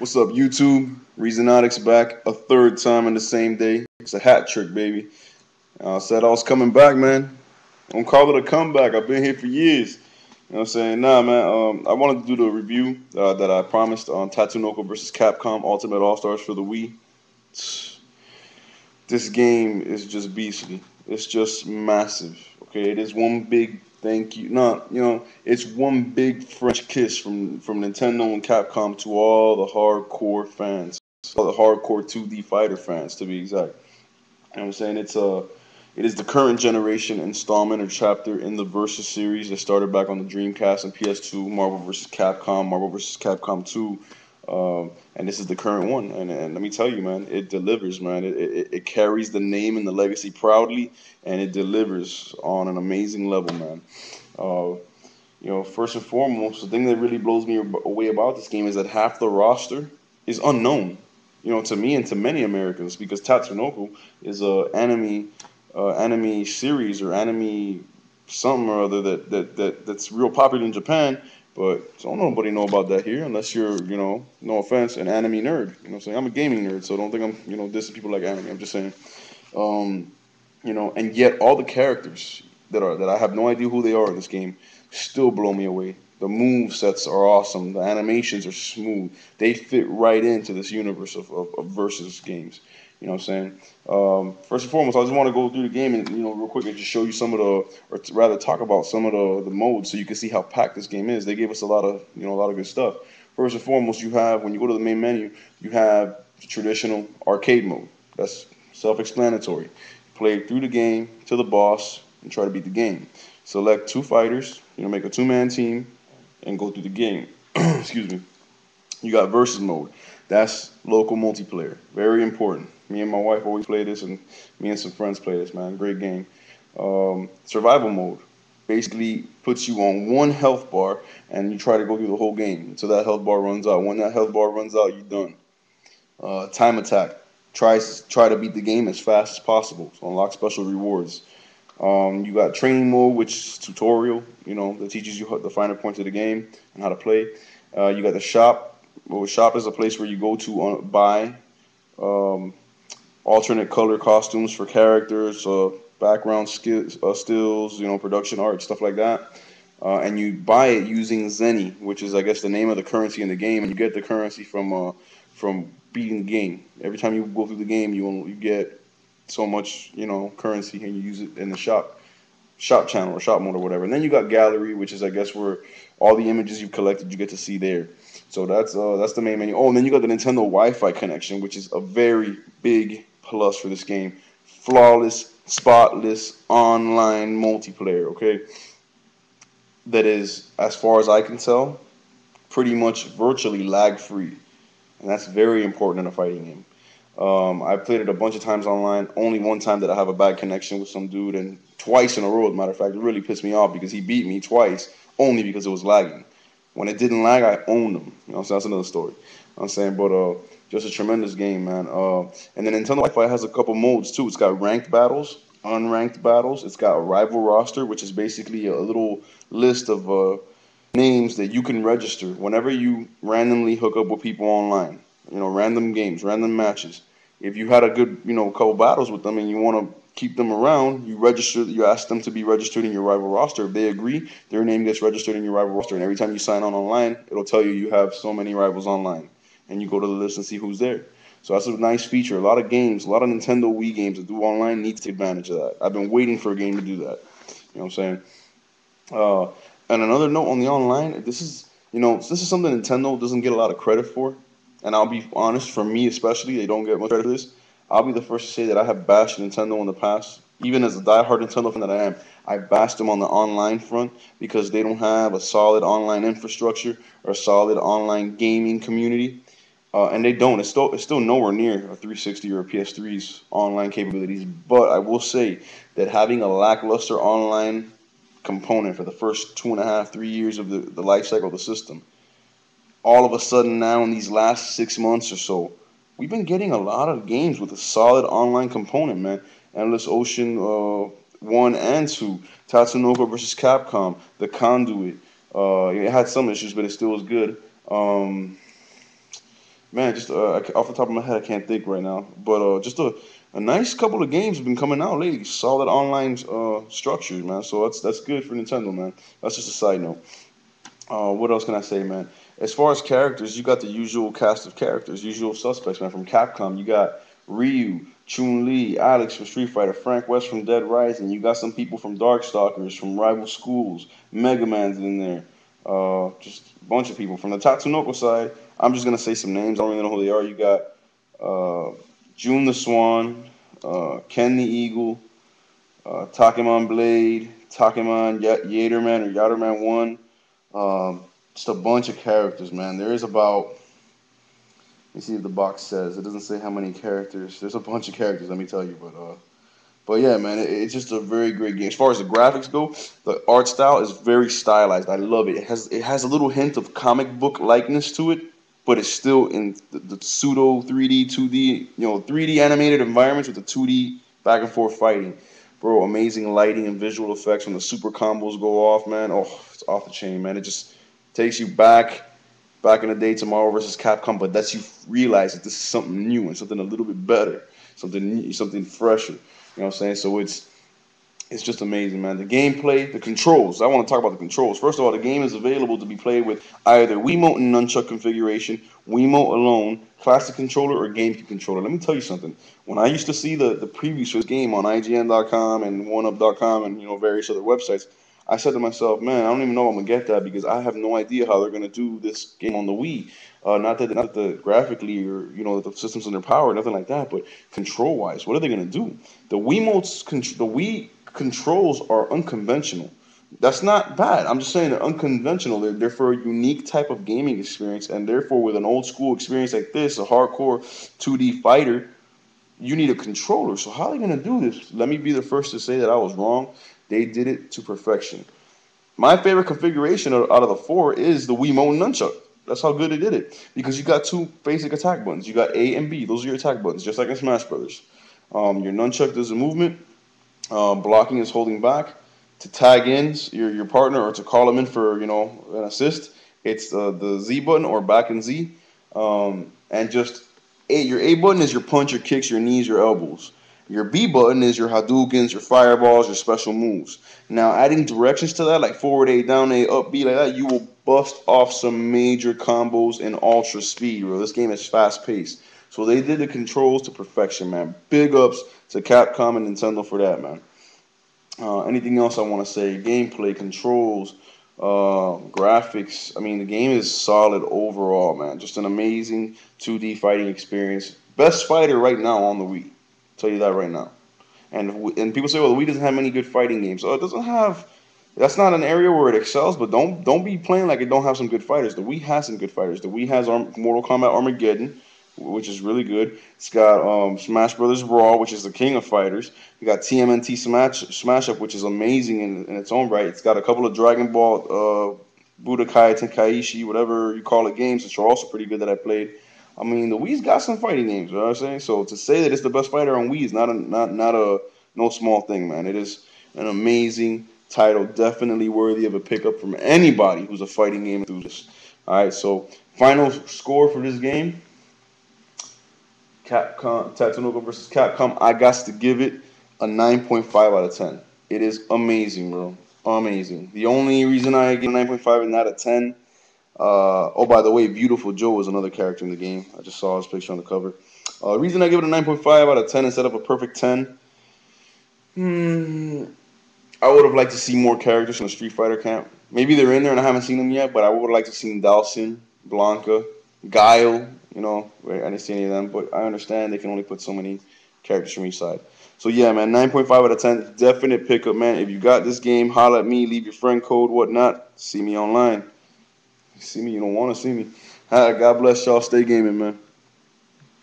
What's up, YouTube? Reezonoticz back a third time in the same day. It's a hat trick, baby. I said I was coming back, man. Don't call it a comeback. I've been here for years. You know what I'm saying? Nah, man. I wanted to do the review that I promised on Tatsunoku versus Capcom Ultimate All Stars for the Wii. This game is just beastly. It's just massive. Okay, it is one big thank you. No, it's one big French kiss from Nintendo and Capcom to all the hardcore fans, all the hardcore 2D fighter fans, to be exact. You know what I'm saying? It is the current generation installment or chapter in the Versus series that started back on the Dreamcast and PS2, Marvel vs. Capcom, Marvel vs. Capcom 2, and this is the current one. And let me tell you, man, it delivers, man. It carries the name and the legacy proudly, and it delivers on an amazing level, man. Uh, First and foremost, the thing that really blows me away about this game is that half the roster is unknown, to me and to many Americans, because Tatsunoku is a anime series or anime something or other that's real popular in Japan, but don't nobody know about that here unless you're, no offense, an anime nerd. You know what I'm saying? I'm a gaming nerd, so don't think I'm, dissing people like anime. I'm just saying, um, and yet all the characters that I have no idea who they are in this game still blow me away. The move sets are awesome. The animations are smooth. They fit right into this universe of versus games. You know what I'm saying? First and foremost, I just want to go through the game and real quick and just show you some of the, rather talk about some of the modes so you can see how packed this game is. They gave us a lot of good stuff. First and foremost, you have when you go to the main menu, you have the traditional arcade mode. That's self-explanatory. Play through the game to the boss and try to beat the game. Select two fighters, make a two-man team, and go through the game. Excuse me. You got versus mode. That's local multiplayer. Very important. Me and my wife always play this, and me and some friends play this, man. Great game. Survival mode basically puts you on one health bar, and you try to go through the whole game until that health bar runs out. When that health bar runs out, you're done. Time attack. Try to beat the game as fast as possible. So unlock special rewards. You got training mode, which is tutorial, that teaches you the finer points of the game and how to play. You got the shop. Well, shop is a place where you go to buy alternate color costumes for characters, background stills, production art, stuff like that. And you buy it using Zenny, which is, I guess, the name of the currency in the game, and you get the currency from beating the game. Every time you go through the game, you get so much, currency, and you use it in the shop channel or shop mode or whatever. And then you got gallery, which is, I guess, where all the images you've collected you get to see there. So that's the main menu. Oh, and then you got the Nintendo Wi-Fi connection, which is a very big plus for this game. Flawless, spotless online multiplayer. Okay, that is, as far as I can tell, pretty much virtually lag-free, and that's very important in a fighting game. I've played it a bunch of times online. Only one time that I have a bad connection with some dude, and twice in a row, as a matter of fact. It really pissed me off because he beat me twice only because it was lagging. When it didn't lag, I owned him. So that's another story. I'm saying, but just a tremendous game, man. And then Nintendo Wi-Fi has a couple modes too. It's got ranked battles, unranked battles. It's got a rival roster, which is basically a little list of names that you can register whenever you randomly hook up with people online. Random games, random matches. If you had a good, couple battles with them and you want to keep them around, you ask them to be registered in your rival roster. If they agree, their name gets registered in your rival roster. And every time you sign on online, it'll tell you have so many rivals online. And you go to the list and see who's there. So that's a nice feature. A lot of games, a lot of Nintendo Wii games that do online need to take advantage of that. I've been waiting for a game to do that. You know what I'm saying? And another note on the online, this is something Nintendo doesn't get a lot of credit for. And I'll be honest, for me especially, they don't get much credit for this. I'll be the first to say that I have bashed Nintendo in the past. Even as a diehard Nintendo fan that I am, I bashed them on the online front because they don't have a solid online infrastructure or a solid online gaming community. And they don't. It's still nowhere near a 360 or a PS3's online capabilities. But I will say that having a lackluster online component for the first 2.5, 3 years of the life cycle of the system, all of a sudden now in these last 6 months or so, we've been getting a lot of games with a solid online component, man. Endless Ocean 1 and 2, Tatsunoku versus Capcom, The Conduit. It had some issues, but it still was good. Man, just off the top of my head, I can't think right now. But just a nice couple of games have been coming out lately. Solid online structures, man. So that's good for Nintendo, man. That's just a side note. What else can I say, man? As far as characters, you got the usual cast of characters, usual suspects, man. From Capcom, you got Ryu, Chun-Li, Alex from Street Fighter, Frank West from Dead Rising. You got some people from Darkstalkers, from Rival Schools. Mega Man's in there. Just a bunch of people. From the Tatsunoku side, I'm just gonna say some names. I don't really know who they are. You got uh, June the Swan, Ken the Eagle, Takemon Blade, Takemon Yaderman or Yaderman 1. Just a bunch of characters, man. There is about, let me see if the box says. It doesn't say how many characters. There's a bunch of characters, let me tell you. But yeah, man, it's just a very great game. As far as the graphics go, the art style is very stylized. I love it. It has a little hint of comic book likeness to it, but it's still in the pseudo 3D, 2D, 3D animated environments with the 2D back and forth fighting. Bro, amazing lighting and visual effects when the super combos go off, man. Oh, it's off the chain, man. It just takes you back in the day, Tomorrow versus Capcom, but lets you realize that this is something new and something a little bit better, something fresher. You know what I'm saying? So it's just amazing, man. The gameplay, the controls. I want to talk about the controls. First of all, the game is available to be played with either Wiimote and Nunchuck configuration, Wiimote alone, classic controller, or GameCube controller. Let me tell you something. When I used to see the previews for this game on IGN.com and OneUp.com and various other websites, I said to myself, man, I don't even know if I'm gonna get that because I have no idea how they're gonna do this game on the Wii. Not that the graphically or the systems under power, nothing like that, but control wise, what are they gonna do? The Wii controls are unconventional. That's not bad. I'm just saying they're unconventional. They're for a unique type of gaming experience, and therefore, with an old school experience like this, a hardcore 2D fighter, you need a controller. So how are they gonna do this? Let me be the first to say that I was wrong. They did it to perfection. My favorite configuration out of the four is the Wiimote Nunchuck. That's how good they did it. Because you got two basic attack buttons. You got A and B. Those are your attack buttons, just like in Smash Brothers. Your Nunchuck does a movement. Blocking is holding back. To tag in your partner or to call him in for an assist, it's the Z button or back and Z. And just your A button is your punch, your kicks, your knees, your elbows. Your B button is your Hadoukens, your fireballs, your special moves. Now, adding directions to that, like forward A, down A, up B, like that, you will bust off some major combos in ultra speed, bro. This game is fast paced. So they did the controls to perfection, man. Big ups to Capcom and Nintendo for that, man. Anything else I want to say? Gameplay, controls, graphics. I mean, the game is solid overall, man. Just an amazing 2D fighting experience. Best fighter right now on the Wii. I'll tell you that right now. And people say, well, the Wii doesn't have many good fighting games. Oh, it doesn't have. That's not an area where it excels, but don't be playing like it don't have some good fighters. The Wii has some good fighters. The Wii has Mortal Kombat Armageddon, which is really good. It's got Smash Brothers Brawl, which is the king of fighters. You got TMNT Smash Up, which is amazing in its own right. It's got a couple of Dragon Ball, Budokai Tenkaichi, whatever you call it, games, which are also pretty good that I played. I mean, the Wii's got some fighting games, you know what I'm saying? So to say that it's the best fighter on Wii is not a no small thing, man. It is an amazing title, definitely worthy of a pickup from anybody who's a fighting game enthusiast. All right, so final score for this game. Capcom, Tatsunoku versus Capcom, I got to give it a 9.5 out of 10. It is amazing, bro. Amazing. The only reason I give 9.5 and not a 10, oh, by the way, Beautiful Joe is another character in the game. I just saw his picture on the cover. The reason I give it a 9.5 out of 10 instead of a perfect 10, I would have liked to see more characters from the Street Fighter camp. Maybe they're in there and I haven't seen them yet, but I would have liked to see Dhalsim, Blanca, Guile. I didn't see any of them, but I understand they can only put so many characters from each side. So yeah, man, 9.5 out of 10, definite pickup, man. If you got this game, holla at me, leave your friend code, whatnot. See me online. See me, you don't want to see me. God bless y'all. Stay gaming, man.